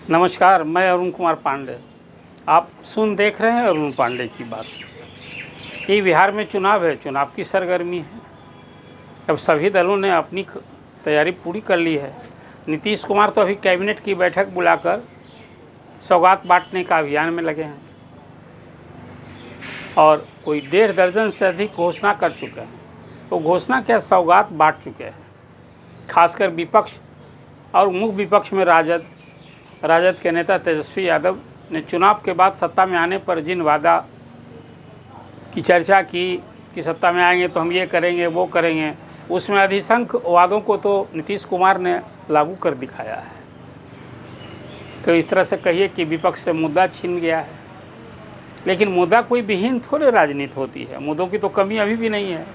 नमस्कार, मैं अरुण कुमार पांडे। आप देख रहे हैं अरुण पांडे की बात। ये बिहार में चुनाव है, चुनाव की सरगर्मी है। अब सभी दलों ने अपनी तैयारी पूरी कर ली है। नीतीश कुमार तो अभी कैबिनेट की बैठक बुलाकर सौगात बांटने का अभियान में लगे हैं और कोई 1.5 दर्जन से अधिक घोषणा कर चुके हैं। तो घोषणा क्या, सौगात बांट चुके हैं। खासकर विपक्ष और मुख्य विपक्ष में राजद के नेता तेजस्वी यादव ने चुनाव के बाद सत्ता में आने पर जिन वादा की चर्चा की कि सत्ता में आएंगे तो हम ये करेंगे वो करेंगे, उसमें अधिसंख्य वादों को तो नीतीश कुमार ने लागू कर दिखाया है। तो इस तरह से कहिए कि विपक्ष से मुद्दा छीन गया है। लेकिन मुद्दा कोई विहीन थोड़े राजनीति होती है, मुद्दों की तो कमी अभी भी नहीं है।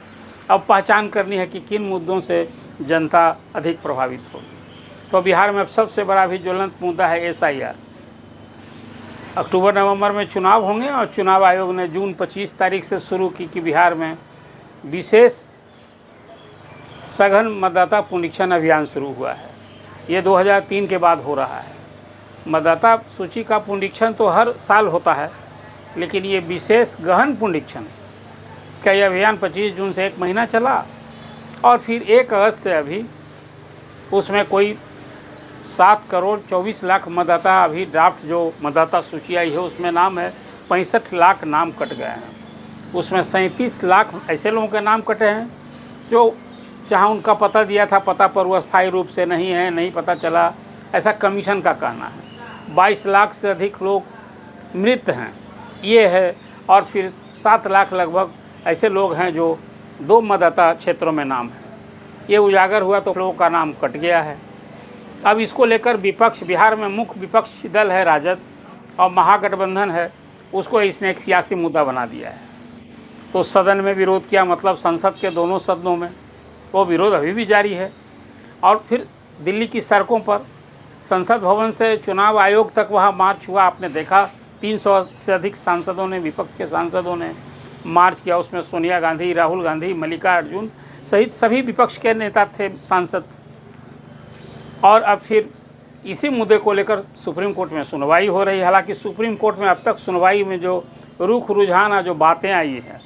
अब पहचान करनी है कि किन मुद्दों से जनता अधिक प्रभावित होगी। तो बिहार में अब सबसे बड़ा भी ज्वलंत मुद्दा है SIR। अक्टूबर नवंबर में चुनाव होंगे और चुनाव आयोग ने जून 25 तारीख से शुरू की कि बिहार में विशेष सघन मतदाता पुनरीक्षण अभियान शुरू हुआ है। ये 2003 के बाद हो रहा है। मतदाता सूची का पुनरीक्षण तो हर साल होता है, लेकिन ये विशेष गहन पुनरीक्षण का ये अभियान 25 जून से 1 महीना चला और फिर 1 अगस्त से अभी उसमें कोई 7 करोड़ 24 लाख मतदाता, अभी ड्राफ्ट जो मतदाता सूची आई है उसमें नाम है 65 लाख नाम कट गए हैं। उसमें 37 लाख ऐसे लोगों के नाम कटे हैं जो जहां उनका पता दिया था, पता पर वो अस्थायी रूप से नहीं है, नहीं पता चला, ऐसा कमीशन का कहना है। 22 लाख से अधिक लोग मृत हैं, ये है। और फिर 7 लाख लगभग ऐसे लोग हैं जो 2 मतदाता क्षेत्रों में नाम है। ये उजागर हुआ तो लोगों का नाम कट गया है। अब इसको लेकर विपक्ष, बिहार में मुख्य विपक्षी दल है राजद और महागठबंधन है, उसको इसने एक सियासी मुद्दा बना दिया है। तो सदन में विरोध किया, मतलब संसद के दोनों सदनों में वो विरोध अभी भी जारी है। और फिर दिल्ली की सड़कों पर संसद भवन से चुनाव आयोग तक वहाँ मार्च हुआ। आपने देखा 300 से अधिक सांसदों ने, विपक्ष के सांसदों ने मार्च किया। उसमें सोनिया गांधी, राहुल गांधी, मल्लिकार्जुन सहित सभी विपक्ष के नेता थे, सांसद। और अब फिर इसी मुद्दे को लेकर सुप्रीम कोर्ट में सुनवाई हो रही है। हालांकि सुप्रीम कोर्ट में अब तक सुनवाई में जो रुख रुझान और जो बातें आई हैं,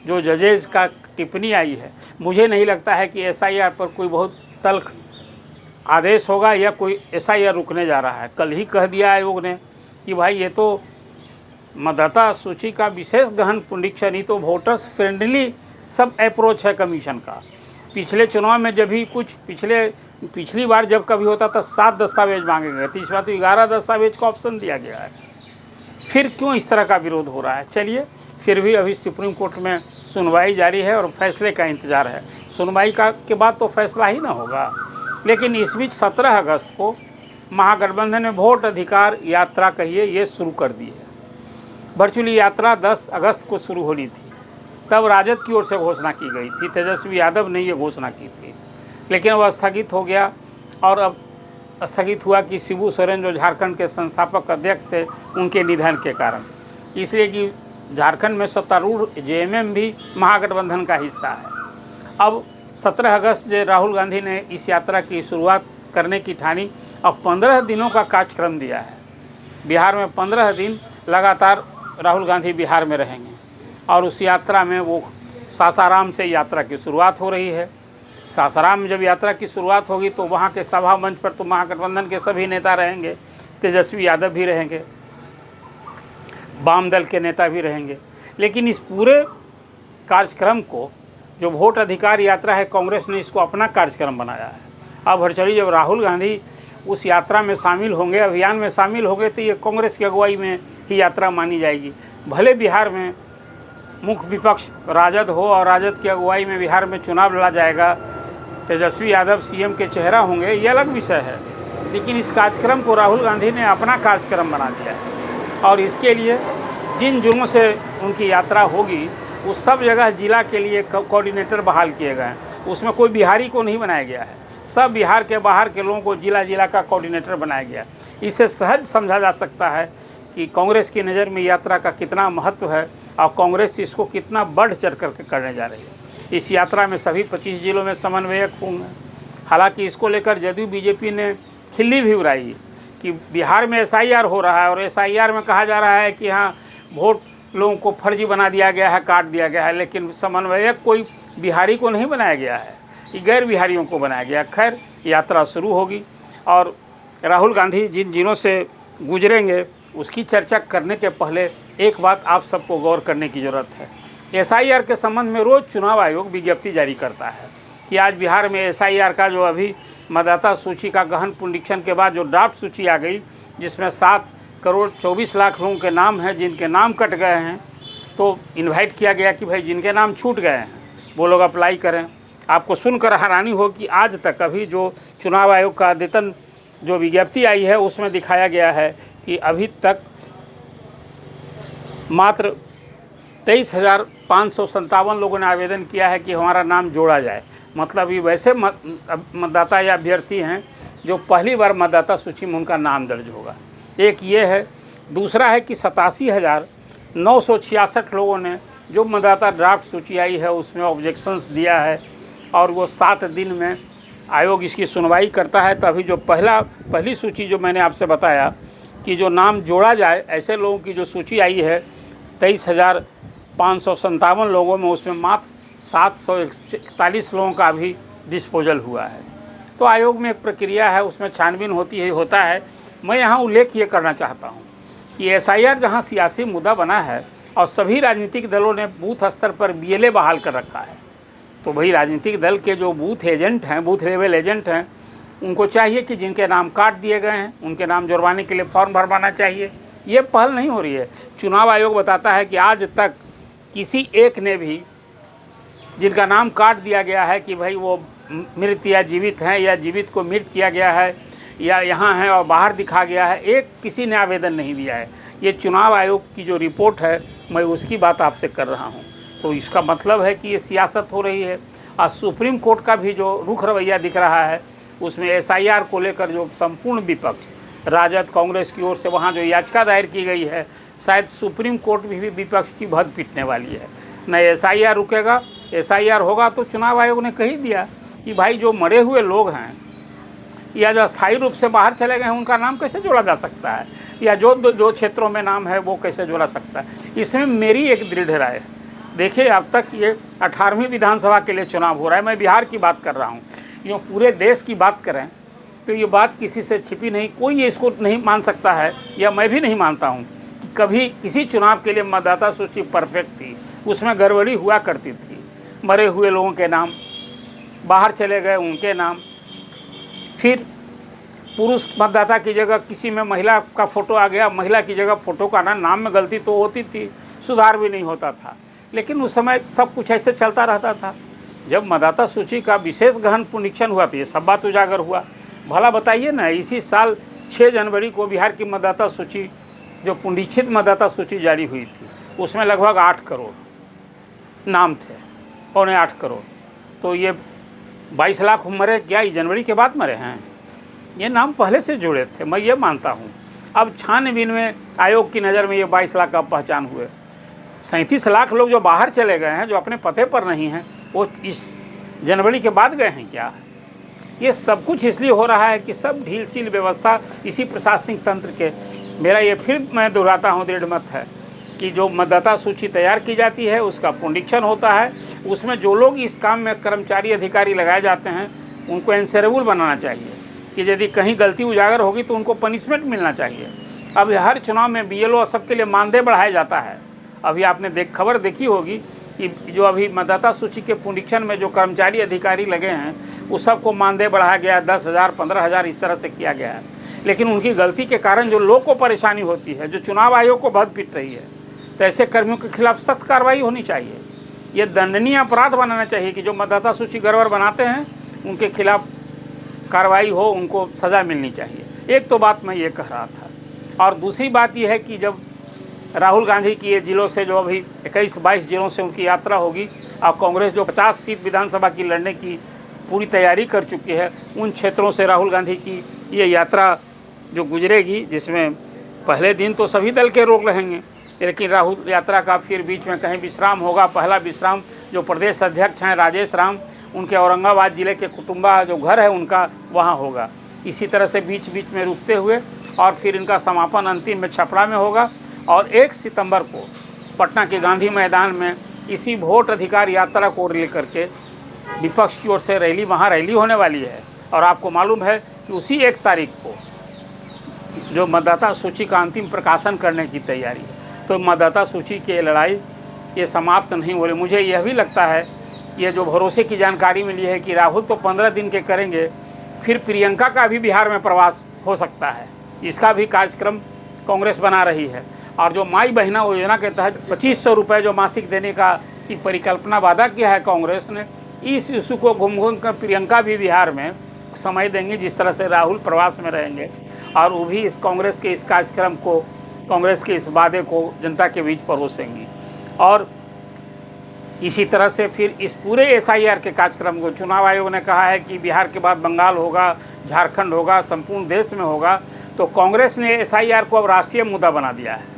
जो जजेज का टिप्पणी आई है, मुझे नहीं लगता है कि SIR पर कोई बहुत तल्ख आदेश होगा या कोई SIR रुकने जा रहा है। कल ही कह दिया आयोग ने कि भाई ये तो मतदाता सूची का विशेष गहन पुनरीक्षण, ही तो वोटर्स फ्रेंडली सब अप्रोच है कमीशन का। पिछले चुनाव में जब भी कुछ पिछली बार जब कभी होता था 7 दस्तावेज मांगे गए थे, इस बार तो 11 दस्तावेज का ऑप्शन दिया गया है। फिर क्यों इस तरह का विरोध हो रहा है? चलिए, फिर भी अभी सुप्रीम कोर्ट में सुनवाई जारी है और फैसले का इंतज़ार है। सुनवाई के बाद तो फैसला ही ना होगा। लेकिन इस बीच 17 अगस्त को महागठबंधन ने वोट अधिकार यात्रा कहिए ये शुरू कर दी है। वर्चुअली यात्रा 10 अगस्त को शुरू होनी थी, तब राजद की ओर से घोषणा की गई थी, तेजस्वी यादव ने ये घोषणा की थी, लेकिन वह स्थगित हो गया। और अब स्थगित हुआ कि शिबू सोरेन जो झारखंड के संस्थापक अध्यक्ष थे, उनके निधन के कारण, इसलिए कि झारखंड में सत्तारूढ़ JMM भी महागठबंधन का हिस्सा है। अब 17 अगस्त जो राहुल गांधी ने इस यात्रा की शुरुआत करने की ठानी। अब 15 दिनों का कार्यक्रम दिया है। बिहार में 15 दिन लगातार राहुल गांधी बिहार में रहेंगे और उस यात्रा में वो सासाराम से यात्रा की शुरुआत हो रही है। सासाराम में जब यात्रा की शुरुआत होगी तो वहाँ के सभा मंच पर तो महागठबंधन के सभी नेता रहेंगे, तेजस्वी यादव भी रहेंगे, वाम दल के नेता भी रहेंगे। लेकिन इस पूरे कार्यक्रम को, जो वोट अधिकार यात्रा है, कांग्रेस ने इसको अपना कार्यक्रम बनाया है। अब वर्चुअली जब राहुल गांधी उस यात्रा में शामिल होंगे, अभियान में शामिल होंगे, तो ये कांग्रेस की अगुवाई में ही यात्रा मानी जाएगी। भले बिहार में मुख्य विपक्ष राजद हो और राजद की अगुवाई में बिहार में चुनाव लड़ा जाएगा, तेजस्वी यादव CM के चेहरा होंगे, ये अलग विषय है। लेकिन इस कार्यक्रम को राहुल गांधी ने अपना कार्यक्रम बना दिया है और इसके लिए जिन जिलों से उनकी यात्रा होगी उस सब जगह जिला के लिए कोऑर्डिनेटर बहाल किए गए हैं। उसमें कोई बिहारी को नहीं बनाया गया है, सब बिहार के बाहर के लोगों को जिला का कोऑर्डिनेटर बनाया गया। इससे सहज समझा जा सकता है कि कांग्रेस की नज़र में यात्रा का कितना महत्व है और कांग्रेस इसको कितना बढ़ चढ़ करके करने जा रही है। इस यात्रा में सभी 25 जिलों में समन्वयक होंगे। हालांकि इसको लेकर जदयू BJP ने खिल्ली भी उड़ाई कि बिहार में एसआईआर हो रहा है और एसआईआर में कहा जा रहा है कि हाँ वोट लोगों को फर्जी बना दिया गया है, काट दिया गया है, लेकिन समन्वयक कोई बिहारी को नहीं बनाया गया है, ये गैर बिहारियों को बनाया गया। खैर, यात्रा शुरू होगी और राहुल गांधी जिन जिलों से गुजरेंगे उसकी चर्चा करने के पहले एक बात आप सबको गौर करने की ज़रूरत है। एसआईआर के संबंध में रोज़ चुनाव आयोग विज्ञप्ति जारी करता है कि आज बिहार में एसआईआर का जो अभी मतदाता सूची का गहन पुनरीक्षण के बाद जो ड्राफ्ट सूची आ गई, जिसमें 7,24,00,000 लोगों के नाम हैं जिनके नाम कट गए हैं, तो इनवाइट किया गया कि भाई जिनके नाम छूट गए हैं वो लोग अप्लाई करें। आपको सुनकर हैरानी हो कि आज तक अभी जो चुनाव आयोग का अद्यतन जो विज्ञप्ति आई है उसमें दिखाया गया है कि अभी तक मात्र 23,557 लोगों ने आवेदन किया है कि हमारा नाम जोड़ा जाए। मतलब ये वैसे मतदाता या अभ्यर्थी हैं जो पहली बार मतदाता सूची में उनका नाम दर्ज होगा। एक ये है। दूसरा है कि 87,966 लोगों ने जो मतदाता ड्राफ्ट सूची आई है उसमें ऑब्जेक्शंस दिया है और वो 7 दिन में आयोग इसकी सुनवाई करता है। तो अभी जो पहली सूची जो मैंने आपसे बताया कि जो नाम जोड़ा जाए, ऐसे लोगों की जो सूची आई है 23,557 लोगों में, उसमें मात्र 741 लोगों का भी डिस्पोजल हुआ है। तो आयोग में एक प्रक्रिया है, उसमें छानबीन होता है। मैं यहाँ उल्लेख ये करना चाहता हूँ कि एसआईआर जहाँ सियासी मुद्दा बना है और सभी राजनीतिक दलों ने बूथ स्तर पर बीएलए बहाल कर रखा है, तो भाई राजनीतिक दल के जो बूथ एजेंट हैं, बूथ लेवल एजेंट हैं, उनको चाहिए कि जिनके नाम काट दिए गए हैं उनके नाम जुड़वाने के लिए फॉर्म भरवाना चाहिए। ये पहल नहीं हो रही है। चुनाव आयोग बताता है कि आज तक किसी एक ने भी जिनका नाम काट दिया गया है कि भाई वो मृत या जीवित हैं या जीवित को मृत किया गया है या यहाँ है और बाहर दिखा गया है, एक किसी ने आवेदन नहीं दिया है। ये चुनाव आयोग की जो रिपोर्ट है मैं उसकी बात आपसे कर रहा हूँ। तो इसका मतलब है कि ये सियासत हो रही है। और सुप्रीम कोर्ट का भी जो रुख रवैया दिख रहा है उसमें एसआईआर को लेकर जो संपूर्ण विपक्ष, राजद, कांग्रेस की ओर से वहाँ जो याचिका दायर की गई है, शायद सुप्रीम कोर्ट भी विपक्ष की भद पीटने वाली है। न एसआईआर रुकेगा, एसआईआर होगा तो चुनाव आयोग ने कही दिया कि भाई जो मरे हुए लोग हैं या जो अस्थायी रूप से बाहर चले गए हैं उनका नाम कैसे जोड़ा जा सकता है, या जो क्षेत्रों में नाम है वो कैसे जोड़ा सकता है। इसमें मेरी एक दृढ़ राय है। देखिए, अब तक ये 18वीं विधानसभा के लिए चुनाव हो रहा है। मैं बिहार की बात कर रहा हूँ। यूँ पूरे देश की बात करें तो ये बात किसी से छिपी नहीं, कोई इसको नहीं मान सकता है, या मैं भी नहीं मानता हूँ कि कभी किसी चुनाव के लिए मतदाता सूची परफेक्ट थी। उसमें गड़बड़ी हुआ करती थी। मरे हुए लोगों के नाम, बाहर चले गए उनके नाम, फिर पुरुष मतदाता की जगह किसी में महिला का फ़ोटो आ गया, महिला की जगह फ़ोटो का नाम में गलती तो होती थी, सुधार भी नहीं होता था। लेकिन उस समय सब कुछ ऐसे चलता रहता था। जब मतदाता सूची का विशेष गहन पुनरीक्षण हुआ तो ये सब बात उजागर हुआ। भला बताइए ना, इसी साल 6 जनवरी को बिहार की मतदाता सूची, जो पुनरीक्षित मतदाता सूची जारी हुई थी, उसमें लगभग 8 करोड़ नाम थे, 8.25 करोड़। तो ये 22 लाख मरे क्या, ये जनवरी के बाद मरे हैं? ये नाम पहले से जुड़े थे, मैं ये मानता हूँ। अब छानबीन में आयोग की नज़र में ये 22 लाख का पहचान हुए। 37 लाख लोग जो बाहर चले गए हैं, जो अपने पते पर नहीं हैं, वो इस जनवरी के बाद गए हैं क्या? ये सब कुछ इसलिए हो रहा है कि सब ढीलशील व्यवस्था इसी प्रशासनिक तंत्र के। मेरा ये फिर मैं दोहराता हूँ, दृढ़ मत है कि जो मतदाता सूची तैयार की जाती है उसका पुनरीक्षण होता है। उसमें जो लोग इस काम में कर्मचारी अधिकारी लगाए जाते हैं उनको आंसरेबल बनाना चाहिए कि यदि कहीं गलती उजागर होगी तो उनको पनिशमेंट मिलना चाहिए। अब हर चुनाव में बीएलओ सबके लिए मानदेय बढ़ाया जाता है। अभी आपने खबर देखी होगी कि जो अभी मतदाता सूची के पुनरीक्षण में जो कर्मचारी अधिकारी लगे हैं उस सबको मानदेय बढ़ाया गया, 10,000, 15,000 इस तरह से किया गया है। लेकिन उनकी गलती के कारण जो लोग को परेशानी होती है, जो चुनाव आयोग को भद पीट रही है, तो ऐसे कर्मियों के खिलाफ सख्त कार्रवाई होनी चाहिए। ये दंडनीय अपराध बनाना चाहिए कि जो मतदाता सूची गड़बड़ बनाते हैं उनके खिलाफ कार्रवाई हो, उनको सज़ा मिलनी चाहिए। एक तो बात मैं ये कह रहा था। और दूसरी बात यह है कि जब राहुल गांधी की ये जिलों से जो अभी 21-22 जिलों से उनकी यात्रा होगी और कांग्रेस जो 50 सीट विधानसभा की लड़ने की पूरी तैयारी कर चुकी है, उन क्षेत्रों से राहुल गांधी की ये यात्रा जो गुजरेगी, जिसमें पहले दिन तो सभी दल के लोग रहेंगे, लेकिन राहुल यात्रा का फिर बीच में कहीं विश्राम होगा। पहला विश्राम जो प्रदेश अध्यक्ष हैं राजेश राम, उनके औरंगाबाद ज़िले के कुटुंबा जो घर है उनका, वहाँ होगा। इसी तरह से बीच बीच में रुकते हुए और फिर इनका समापन अंतिम में छपरा में होगा। और 1 सितंबर को पटना के गांधी मैदान में इसी वोट अधिकार यात्रा को लेकर के विपक्ष की ओर से रैली, वहाँ रैली होने वाली है। और आपको मालूम है कि उसी 1 तारीख को जो मतदाता सूची का अंतिम प्रकाशन करने की तैयारी है। तो मतदाता सूची की लड़ाई ये समाप्त नहीं हो रही। मुझे यह भी लगता है, ये जो भरोसे की जानकारी मिली है कि राहुल तो 15 दिन के करेंगे, फिर प्रियंका का भी बिहार में प्रवास हो सकता है। इसका भी कार्यक्रम कांग्रेस बना रही है। और जो माई बहना योजना के तहत 2500 रुपये जो मासिक देने का की परिकल्पना वादा किया है कांग्रेस ने, इस इशू को घूम कर प्रियंका भी बिहार में समय देंगे, जिस तरह से राहुल प्रवास में रहेंगे। और वो भी इस कांग्रेस के इस कार्यक्रम को, कांग्रेस के इस वादे को जनता के बीच परोसेंगी। और इसी तरह से फिर इस पूरे SIR के कार्यक्रम को चुनाव आयोग ने कहा है कि बिहार के बाद बंगाल होगा, झारखंड होगा, संपूर्ण देश में होगा। तो कांग्रेस ने SIR को अब राष्ट्रीय मुद्दा बना दिया है।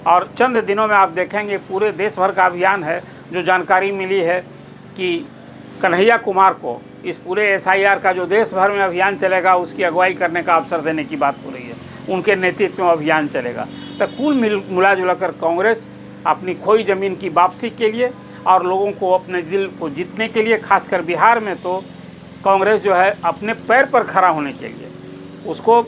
और चंद दिनों में आप देखेंगे पूरे देश भर का अभियान है। जो जानकारी मिली है कि कन्हैया कुमार को इस पूरे SIR का जो देश भर में अभियान चलेगा, उसकी अगुवाई करने का अवसर देने की बात हो रही है। उनके नेतृत्व में अभियान चलेगा। तो कुल मिला जुला कर कांग्रेस अपनी खोई ज़मीन की वापसी के लिए और लोगों को अपने दिल को जीतने के लिए, खासकर बिहार में तो कांग्रेस जो है अपने पैर पर खड़ा होने के लिए, उसको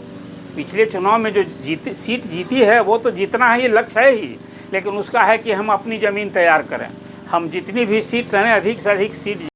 पिछले चुनाव में जो सीट जीती है वो तो जीतना ही लक्ष्य है ही, लेकिन उसका है कि हम अपनी ज़मीन तैयार करें। हम जितनी भी सीट रहें, अधिक से अधिक सीट